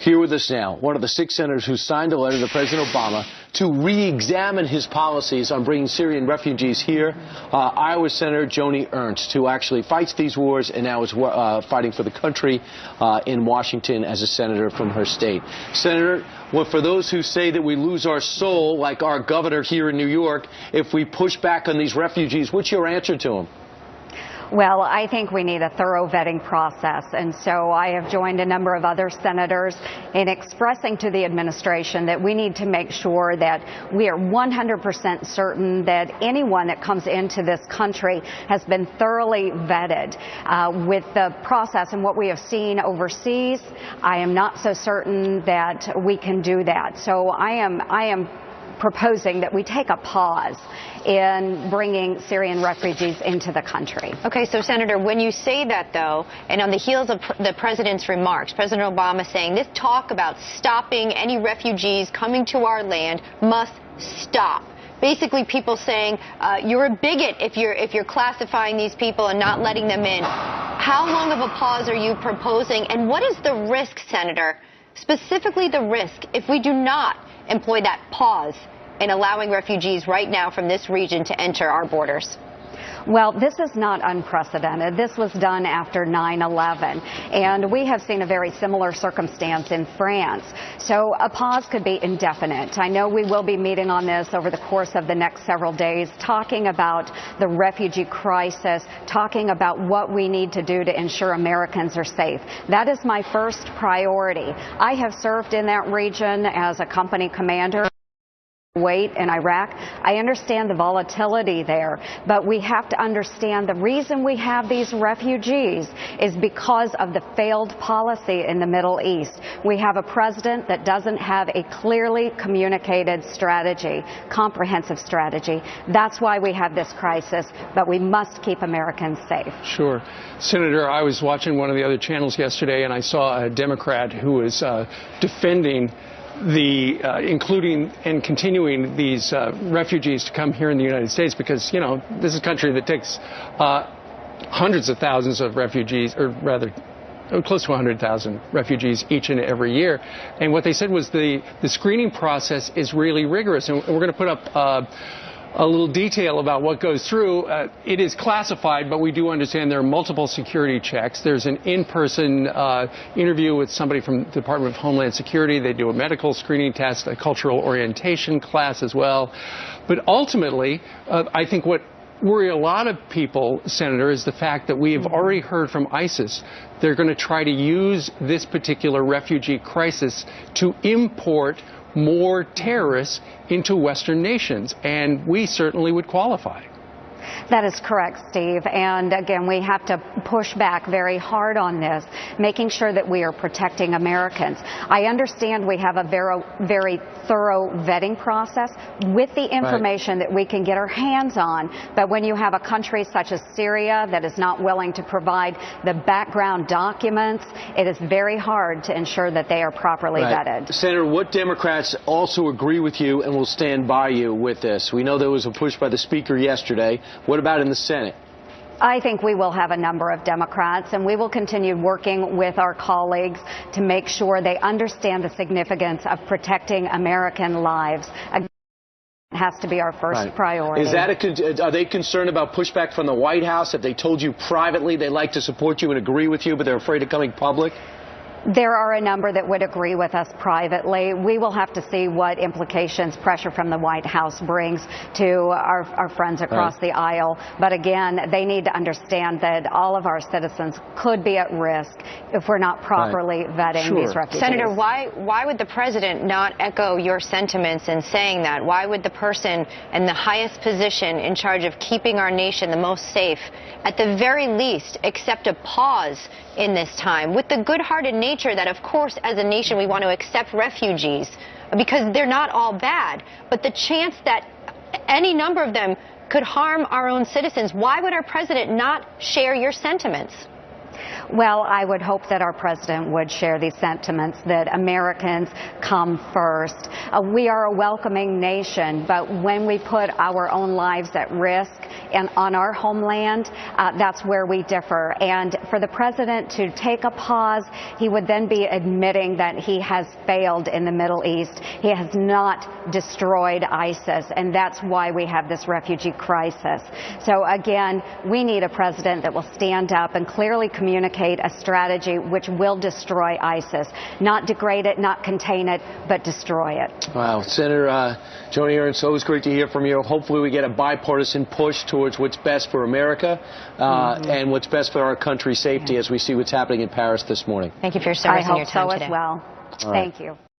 Here with us now, one of the 6 senators who signed a letter to President Obama to re-examine his policies on bringing Syrian refugees here, Iowa Senator Joni Ernst, who actually fights these wars and now is fighting for the country in Washington as a senator from her state. Senator, well, for those who say that we lose our soul, like our governor here in New York, if we push back on these refugees, what's your answer to them? Well, I think we need a thorough vetting process, and so I have joined a number of other senators in expressing to the administration that we need to make sure that we are 100% certain that anyone that comes into this country has been thoroughly vetted. With the process and what we have seen overseas, I am not so certain that we can do that. So I am proposing that we take a pause in bringing Syrian refugees into the country. Okay, so Senator, when you say that, though, and on the heels of the president's remarks, President Obama saying this talk about stopping any refugees coming to our land must stop. Basically, people saying you're a bigot if you're classifying these people and not letting them in. How long of a pause are you proposing, and what is the risk, Senator, specifically the risk if we do not employ that pause in allowing refugees right now from this region to enter our borders? Well, this is not unprecedented. This was done after 9/11, and we have seen a very similar circumstance in France. So a pause could be indefinite. I know we will be meeting on this over the course of the next several days, talking about the refugee crisis, talking about what we need to do to ensure Americans are safe. That is my first priority. I have served in that region as a company commander in Iraq. I understand the volatility there, but we have to understand the reason we have these refugees is because of the failed policy in the Middle East. We have a president that doesn't have a clearly communicated strategy, comprehensive strategy. That's why we have this crisis, but we must keep Americans safe. Sure. Senator, I was watching one of the other channels yesterday, and I saw a Democrat who was defending including and continuing these refugees to come here in the United States because, you know, this is a country that takes hundreds of thousands of refugees, or rather close to 100,000 refugees each and every year. And what they said was the screening process is really rigorous. And we're going to put up a little detail about what goes through. It is classified, but we do understand there are multiple security checks. There's an in-person interview with somebody from the Department of Homeland Security. They do a medical screening test, a cultural orientation class as well. But ultimately, I think what worry a lot of people, Senator, is the fact that we have already heard from ISIS they're going to try to use this particular refugee crisis to import more terrorists into Western nations, and we certainly would qualify. That is correct, Steve. And again, we have to push back very hard on this, making sure that we are protecting Americans. I understand we have a very thorough vetting process with the information that we can get our hands on. But when you have a country such as Syria that is not willing to provide the background documents, it is very hard to ensure that they are properly vetted. Senator, what Democrats also agree with you and will stand by you with this? We know there was a push by the Speaker yesterday. What about in the Senate? I think we will have a number of Democrats, and we will continue working with our colleagues to make sure they understand the significance of protecting American lives. It has to be our first priority. Is that are they concerned about pushback from the White House? Have they told you privately they'd like to support you and agree with you, but they're afraid of coming public? There are a number that would agree with us privately. We will have to see what implications pressure from the White House brings to our friends across the aisle. But again, they need to understand that all of our citizens could be at risk if we're not properly vetting these refugees. Senator, why would the president not echo your sentiments in saying that? Why would the person in the highest position in charge of keeping our nation the most safe, at the very least, accept a pause in this time with the good-hearted nature that, of course, as a nation, we want to accept refugees because they're not all bad. But the chance that any number of them could harm our own citizens, why would our president not share your sentiments? Well, I would hope that our president would share these sentiments, that Americans come first. We are a welcoming nation, but when we put our own lives at risk and on our homeland, that's where we differ. And for the president to take a pause, he would then be admitting that he has failed in the Middle East. He has not destroyed ISIS, and that's why we have this refugee crisis. So again, we need a president that will stand up and clearly communicate a strategy which will destroy ISIS, not degrade it, not contain it, but destroy it. Wow. Senator Joni Ernst, always great to hear from you. Hopefully we get a bipartisan push towards what's best for America and what's best for our country's safety as we see what's happening in Paris this morning. Thank you for your service and your time today. I hope so as well. Thank you.